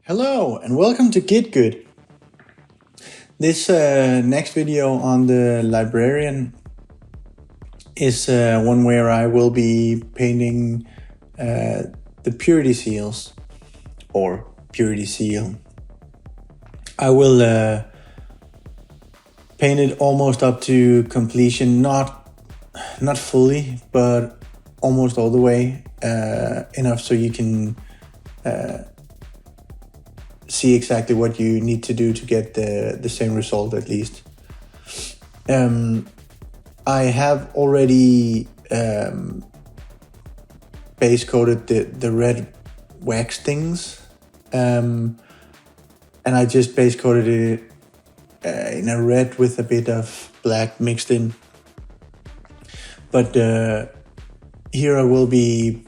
Hello and welcome to Get Good. This next video on the librarian is one where I will be painting the purity seals or purity seal. I will paint it almost up to completion, not fully, but almost all the way, enough so you can see exactly what you need to do to get the same result at least. I have already base coated the red wax things, and I just base coated it in a red with a bit of black mixed in. But here I will be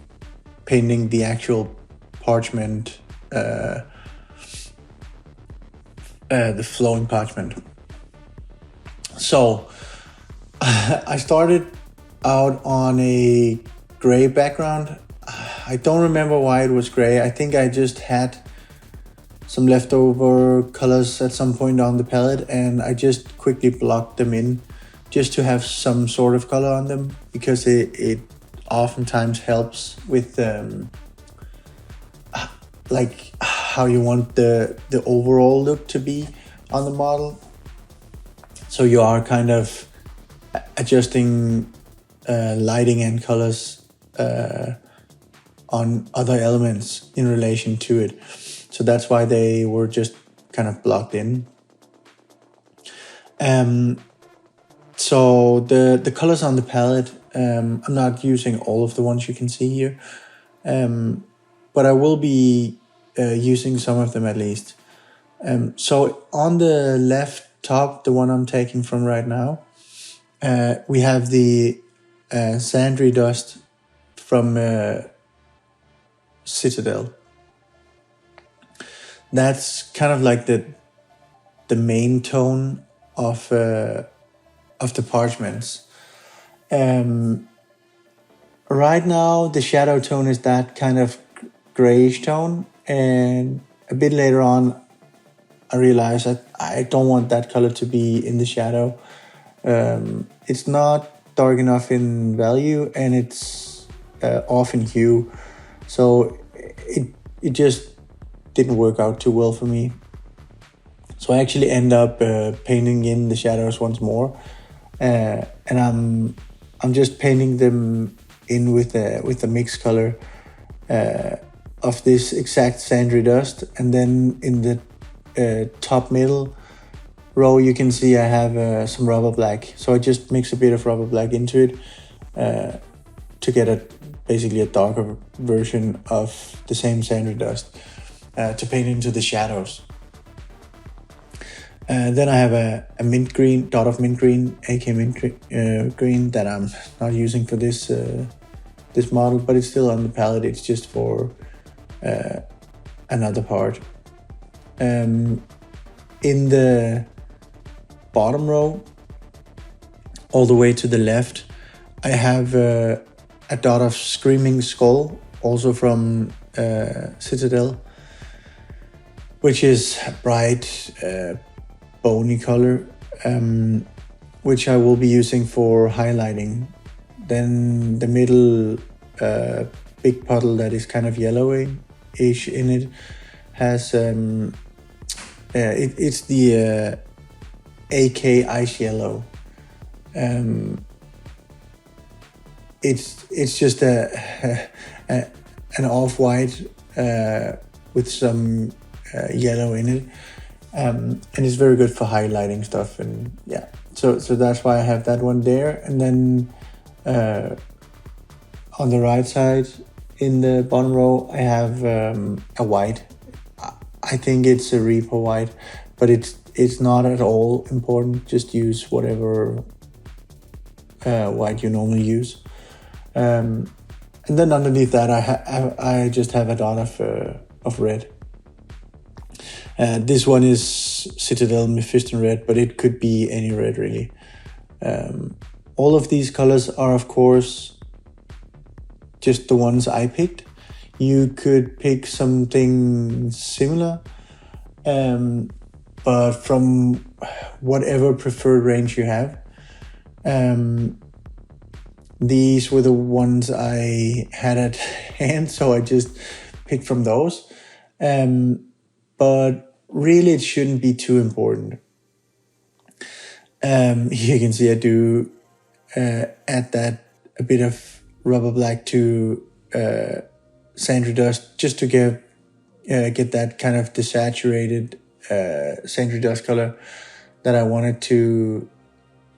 painting the actual parchment, the flowing parchment. So I started out on a gray background. I don't remember why it was gray. I think I just had some leftover colors at some point on the palette and I just quickly blocked them in just to have some sort of color on them, because it oftentimes helps with like how you want the overall look to be on the model. So you are kind of adjusting lighting and colors on other elements in relation to it. So that's why they were just kind of blocked in. So the colors on the palette, I'm not using all of the ones you can see here, but I will be using some of them at least. So on the left top, the one I'm taking from right now, we have the Sandry Dust from Citadel. That's kind of like the main tone of the parchments. Right now the shadow tone is that kind of grayish tone, and a bit later on I realized that I don't want that color to be in the shadow. It's not dark enough in value and it's off in hue, so it just didn't work out too well for me. So I actually end up painting in the shadows once more, and I'm just painting them in with a mixed color of this exact Sandry Dust. And then in the top middle row you can see I have some rubber black, so I just mix a bit of rubber black into it to get basically a darker version of the same Sandry Dust to paint into the shadows. Then I have a mint green, dot of mint green, AK mint green, that I'm not using for this model, but it's still on the palette. It's just for another part. In the bottom row, all the way to the left, I have a dot of Screaming Skull, also from Citadel, which is a bright bony color, which I will be using for highlighting. Then the middle big puddle that is kind of yellowish in it has it's the AK Ice Yellow. It's just an off-white with some yellow in it, and it's very good for highlighting stuff. And yeah, so that's why I have that one there. And then on the right side in the bottom row I have a white. I think it's a Reaper white, but it's not at all important. Just use whatever white you normally use. And then underneath that I just have a dot of red. This one is Citadel Mephiston red, but it could be any red really. All of these colors are of course just the ones I picked. you could pick something similar, but from whatever preferred range you have. These were the ones I had at hand, so I just picked from those. But really, it shouldn't be too important. You can see I do add that a bit of rubber black to sandry dust, just to get that kind of desaturated sandry dust color that I wanted to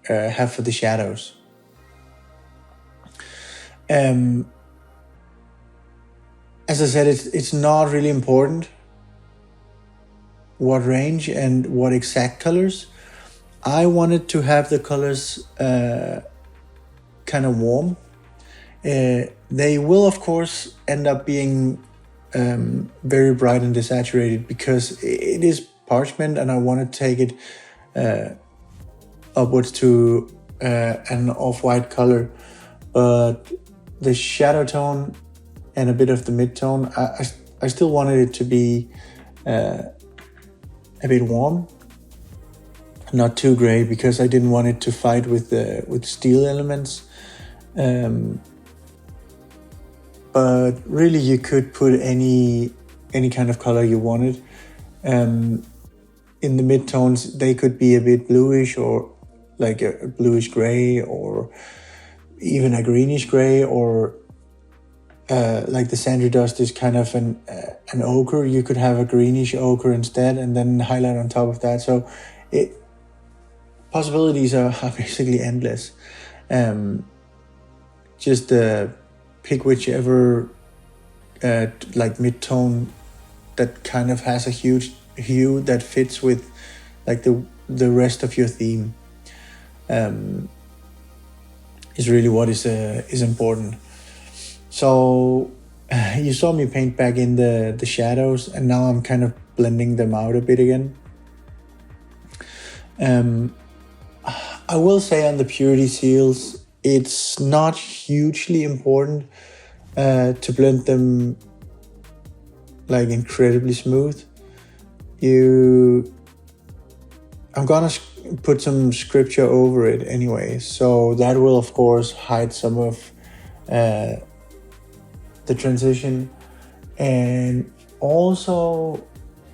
have for the shadows. As I said, it's not really important what range and what exact colors. I wanted to have the colors kind of warm. They will, of course, end up being very bright and desaturated because it is parchment, and I want to take it upwards to an off-white color. But the shadow tone and a bit of the mid-tone, I still wanted it to be a bit warm, not too gray, because I didn't want it to fight with steel elements. But really, you could put any kind of color you wanted. In the mid-tones, they could be a bit bluish, or like a bluish gray, or even a greenish gray, or like the sandry dust is kind of an ochre. You could have a greenish ochre instead, and then highlight on top of that. So possibilities are basically endless. Just pick whichever like mid-tone that kind of has a huge hue that fits with like the rest of your theme. Is really what is important. So you saw me paint back in the shadows, and now I'm kind of blending them out a bit again. I will say on the purity seals, it's not hugely important to blend them like incredibly smooth. I'm gonna put some scripture over it anyway, so that will of course hide some of the transition. And also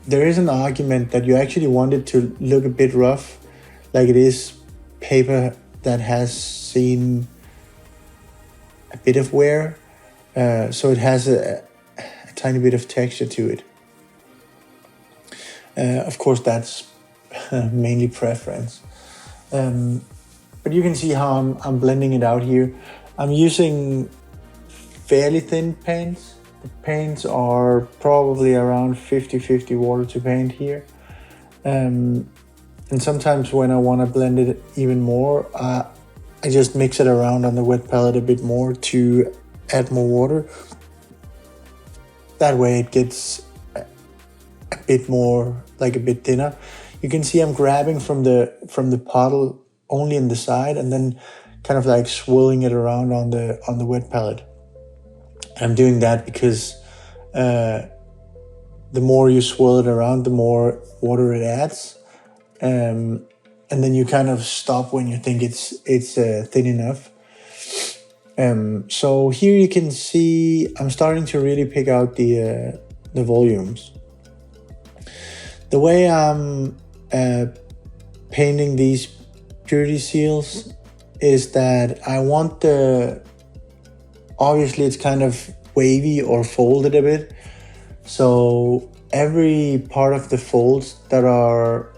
there is an argument that you actually want it to look a bit rough, like it is paper that has seen a bit of wear, so it has a tiny bit of texture to it. Of course, that's mainly preference. But you can see how I'm blending it out here. I'm using fairly thin paints. The paints are probably around 50-50 water to paint here. And sometimes when I want to blend it even more, I just mix it around on the wet palette a bit more to add more water. That way it gets a bit more, like a bit thinner. You can see I'm grabbing from the puddle only in the side, and then kind of like swirling it around on the wet palette. I'm doing that because the more you swirl it around, the more water it adds, and then you kind of stop when you think it's thin enough. So here you can see I'm starting to really pick out the volumes. The way I'm painting these purity seals is that I want obviously it's kind of wavy or folded a bit. So every part of the folds that are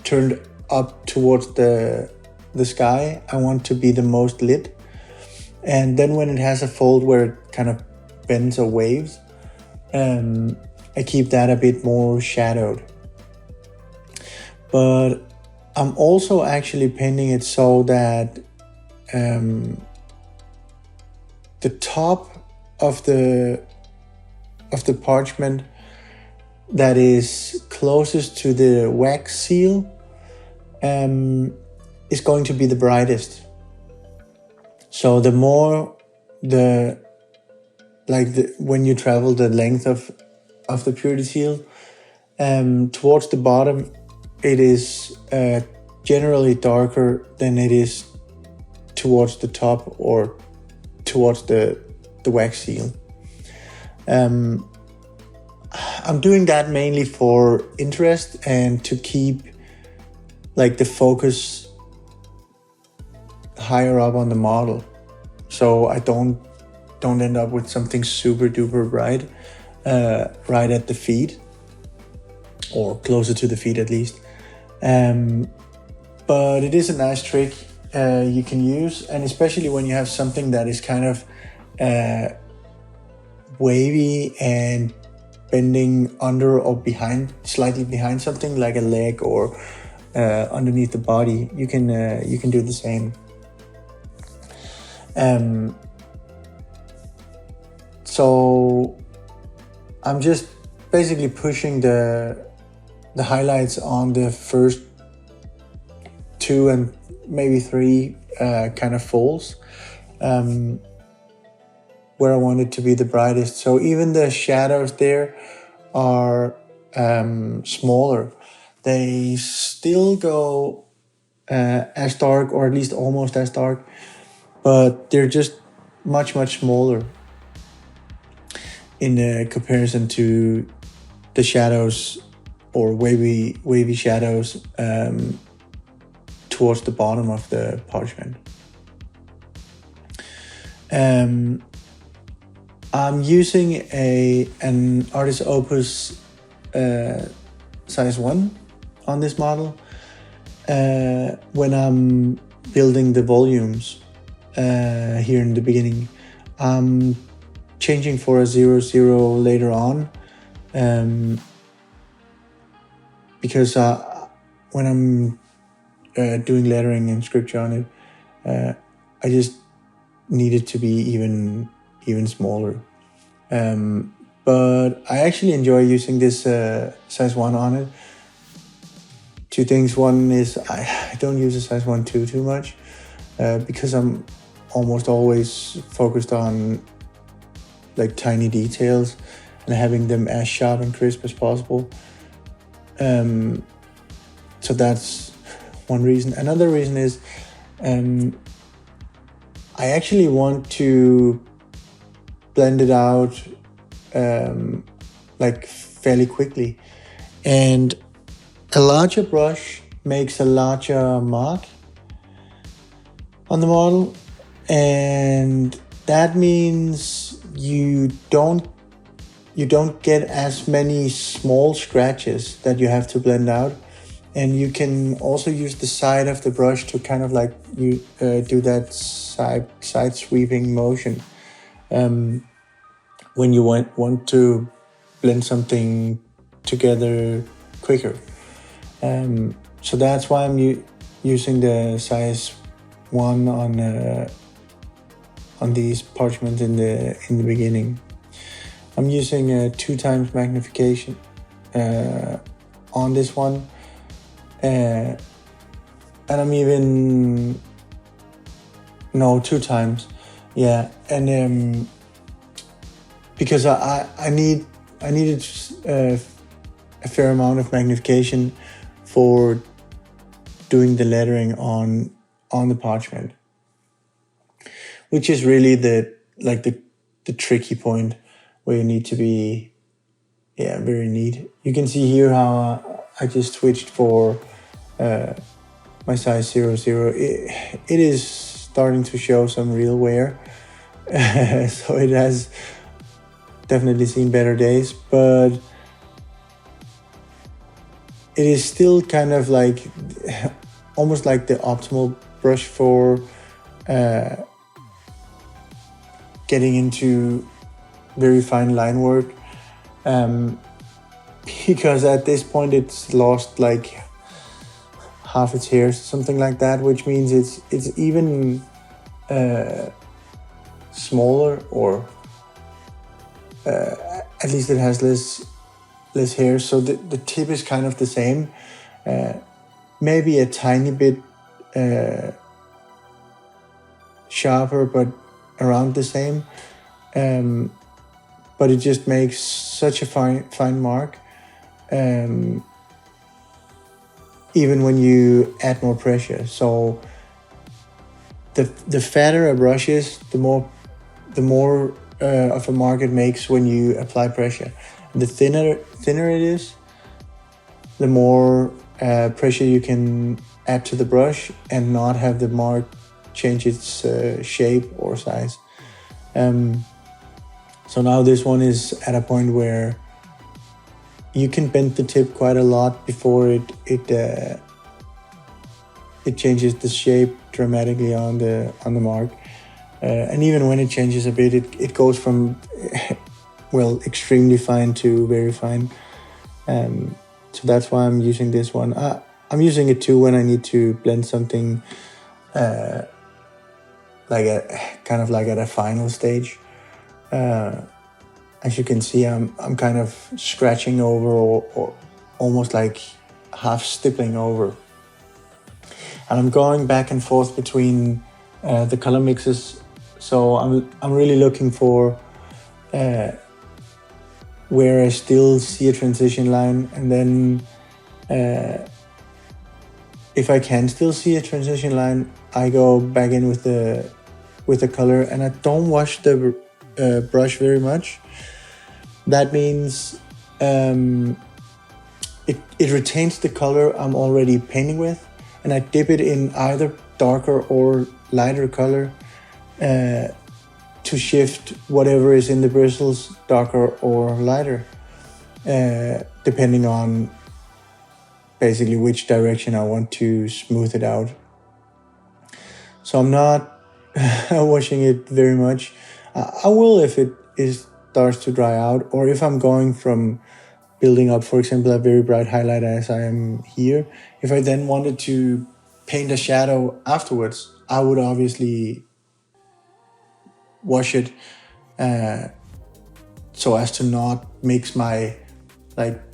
turned up towards the sky, I want to be the most lit. And then when it has a fold where it kind of bends or waves, I keep that a bit more shadowed. But I'm also actually painting it so that the top of the parchment that is closest to the wax seal is going to be the brightest. So the more the when you travel the length of the purity seal, towards the bottom, it is generally darker than it is towards the top or towards the wax seal. I'm doing that mainly for interest and to keep like the focus higher up on the model, so I don't end up with something super duper bright right at the feet, or closer to the feet at least. But it is a nice trick you can use, and especially when you have something that is kind of wavy and bending under or behind, slightly behind something like a leg or underneath the body, you can do the same. So I'm just basically pushing the highlights on the first 2 and maybe 3 kind of folds where I want it to be the brightest. So even the shadows there are smaller. They still go as dark, or at least almost as dark, but they're just much smaller in comparison to the shadows or wavy shadows towards the bottom of the parchment. I'm using an Artist Opus size 1 on this model when I'm building the volumes here in the beginning. I'm changing for a 00 later on because when I'm doing lettering and scripture on it, I just need it to be even smaller. But I actually enjoy using this size 1 on it. 2 things. One is I don't use a size 1 too much because I'm almost always focused on like tiny details and having them as sharp and crisp as possible. So that's one reason. Another reason is I actually want to blend it out like fairly quickly, and a larger brush makes a larger mark on the model, and that means you don't get as many small scratches that you have to blend out. And you can also use the side of the brush to kind of like do that side sweeping motion when you want to blend something together quicker. So that's why I'm using the size 1 on these parchments in the beginning. I'm using a 2 times magnification on this one. And I'm even 2 times, yeah. And because I needed a fair amount of magnification for doing the lettering on the parchment, which is really the tricky point where you need to be very neat. You can see here how I just switched for my size 00. It is starting to show some real wear. So it has definitely seen better days, but it is still kind of like almost like the optimal brush for getting into very fine line work. Because at this point it's lost like half its hairs, something like that, which means it's even smaller, or at least it has less hair. So the tip is kind of the same, maybe a tiny bit sharper, but around the same. but it just makes such a fine mark. Even when you add more pressure. So the fatter a brush is, the more of a mark it makes when you apply pressure. The thinner it is, the more pressure you can add to the brush and not have the mark change its shape or size. So now this one is at a point where you can bend the tip quite a lot before it changes the shape dramatically on the mark. And even when it changes a bit, it goes from well, extremely fine to very fine. So that's why I'm using this one. I'm using it too when I need to blend something like at a final stage. As you can see, I'm kind of scratching over or almost like half stippling over. And I'm going back and forth between the color mixes. So I'm really looking for where I still see a transition line, and then if I can still see a transition line, I go back in with the color, and I don't wash the brush very much. That means it retains the color I'm already painting with, and I dip it in either darker or lighter color to shift whatever is in the bristles, darker or lighter, depending on basically which direction I want to smooth it out. So I'm not washing it very much. I will if it starts to dry out, or if I'm going from building up, for example, a very bright highlight as I am here. If I then wanted to paint a shadow afterwards, I would obviously wash it so as to not mix my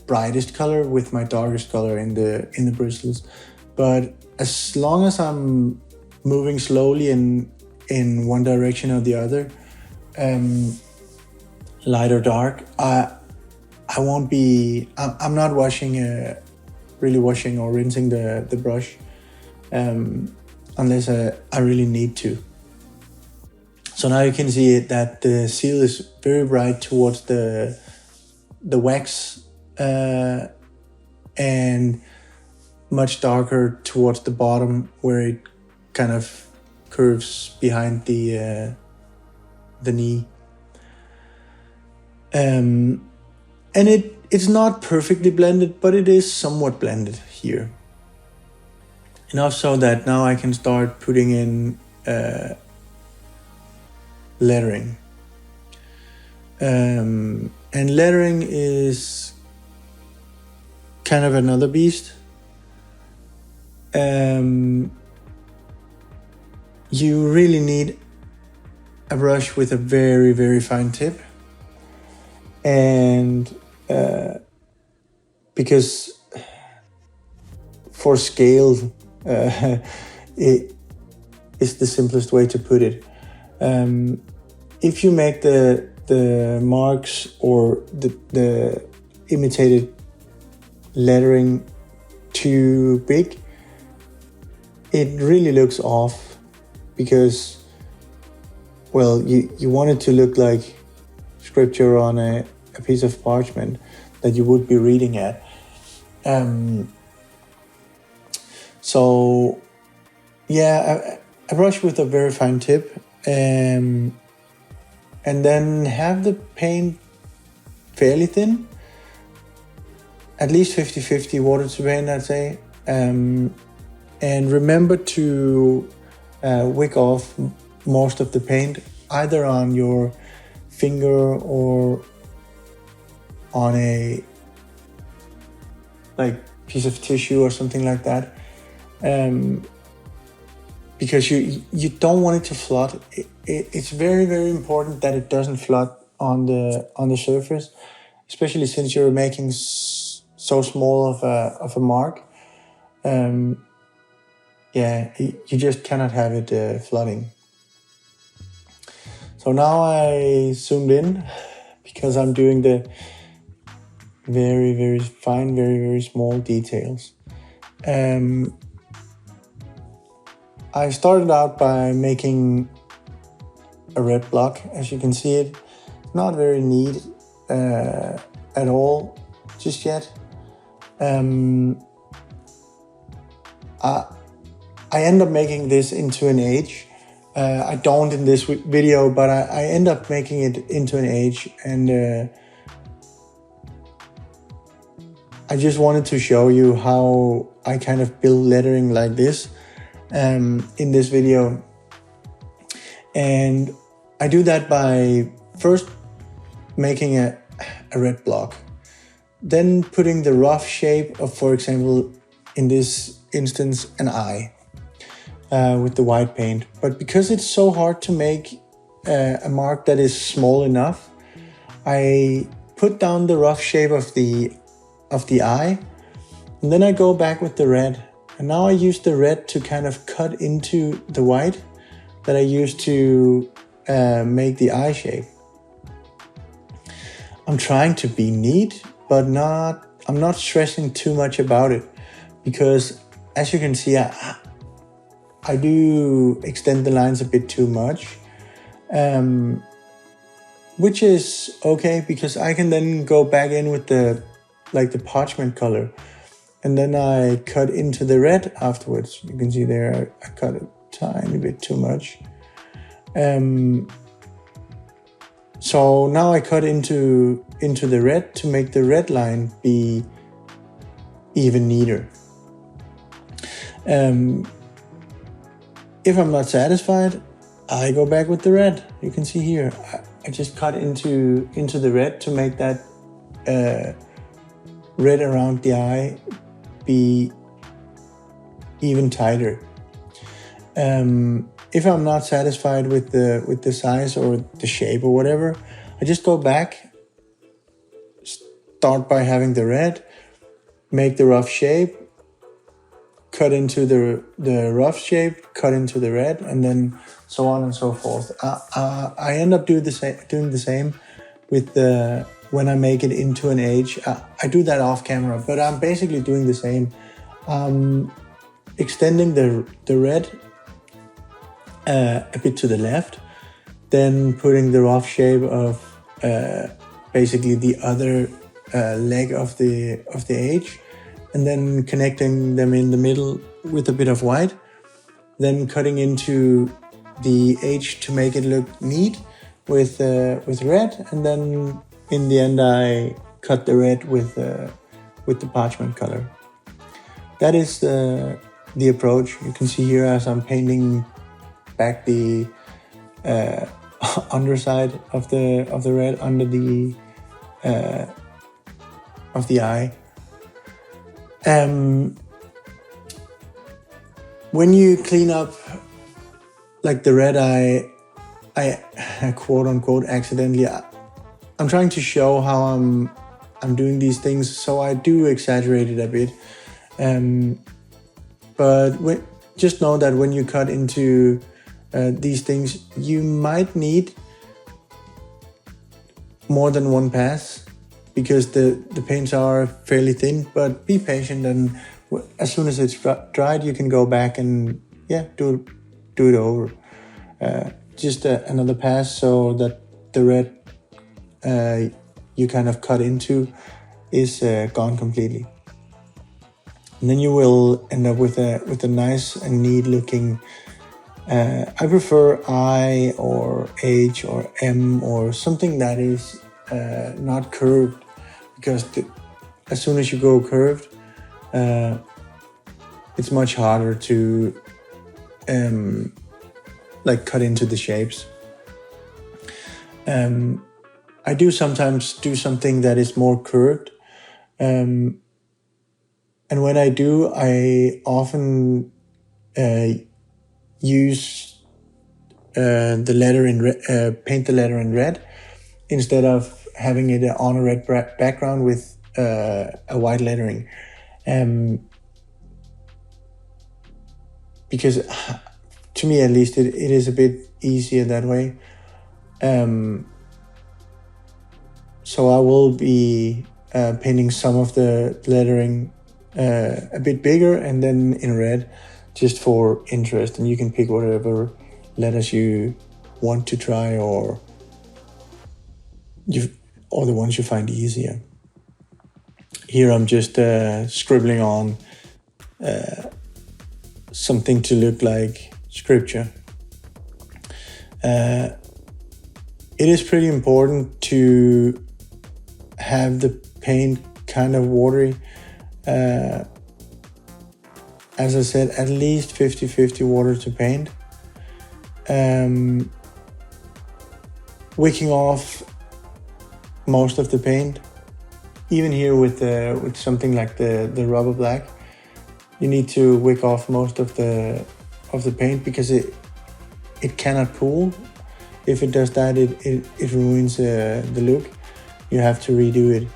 brightest color with my darkest color in the bristles. But as long as I'm moving slowly in one direction or the other, light or dark, I won't be. I'm not really washing or rinsing the brush unless I really need to. So now you can see that the seal is very bright towards the wax and much darker towards the bottom, where it kind of curves behind the knee. And it's not perfectly blended, but it is somewhat blended here. Enough so that now I can start putting in lettering. And lettering is kind of another beast. You really need a brush with a very, very fine tip. And because for scale, it is the simplest way to put it. If you make the marks or the imitated lettering too big, it really looks off, because, well, you want it to look like scripture on a piece of parchment that you would be reading at. So yeah, a brush with a very fine tip, and then have the paint fairly thin, at least 50-50 water to paint, I'd say. And remember to wick off most of the paint, either on your finger or on a piece of tissue or something like that, because you don't want it to flood. It's very, very important that it doesn't flood on the surface, especially since you're making so small of a mark. You just cannot have it flooding. So now I zoomed in, because I'm doing the very, very fine, very, very small details. I started out by making a red block. As you can see, it not very neat at all just yet. I end up making this into an H. I don't in this video, but I end up making it into an H, and I just wanted to show you how I kind of build lettering like this in this video. And I do that by first making a red block, then putting the rough shape of, for example, in this instance, an eye with the white paint. But because it's so hard to make a mark that is small enough, I put down the rough shape of the eye, and then I go back with the red. And now I use the red to kind of cut into the white that I used to make the eye shape. I'm trying to be neat, but I'm not stressing too much about it, because as you can see, I do extend the lines a bit too much, which is okay, because I can then go back in with the parchment color, and then I cut into the red afterwards. You can see there I cut a tiny bit too much. So now I cut into the red to make the red line be even neater. If I'm not satisfied, I go back with the red. You can see here, I just cut into the red to make that red around the eye be even tighter. If I'm not satisfied with the size or the shape or whatever, I just go back, start by having the red, make the rough shape, cut into the rough shape, cut into the red, and then so on and so forth. I end up doing the same with when I make it into an H. I do that off camera, but I'm basically doing the same. Extending the red a bit to the left, then putting the rough shape of basically the other leg of the H, and then connecting them in the middle with a bit of white, then cutting into the H to make it look neat with red, and then in the end I cut the red with the parchment color. That is the approach. You can see here as I'm painting back the underside of the red under the of the eye. When you clean up like the red eye, I quote unquote accidentally, I'm trying to show how I'm doing these things, so I do exaggerate it a bit. But just know that when you cut into these things, you might need more than one pass, because the paints are fairly thin, but be patient, and as soon as it's dried, you can go back and do it over. Just another pass, so that the red you kind of cut into is gone completely. And then you will end up with a nice and neat looking, I prefer I or H or M or something that is not curved, because as soon as you go curved, it's much harder to cut into the shapes. I do sometimes do something that is more curved, and when I do, I often use the letter in paint the letter in red instead of having it on a red background with a white lettering, because to me at least it is a bit easier that way. So I will be painting some of the lettering a bit bigger and then in red, just for interest. And you can pick whatever letters you want to try, or the ones you find easier. Here I'm just scribbling on something to look like scripture. It is pretty important to have the paint kind of watery. As I said, at least 50-50 water to paint. Wicking off most of the paint. Even here with something like the rubber black, you need to wick off most of the paint, because it cannot pool. If it does that, it ruins the look. You have to redo it,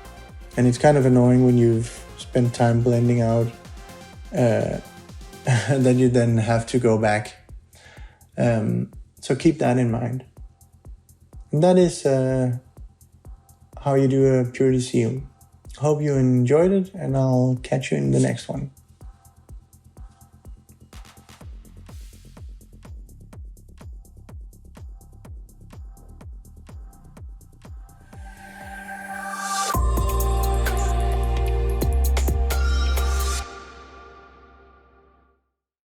and it's kind of annoying when you've spent time blending out that you then have to go back. So keep that in mind. And that is how you do a purity seal. Hope you enjoyed it, and I'll catch you in the next one.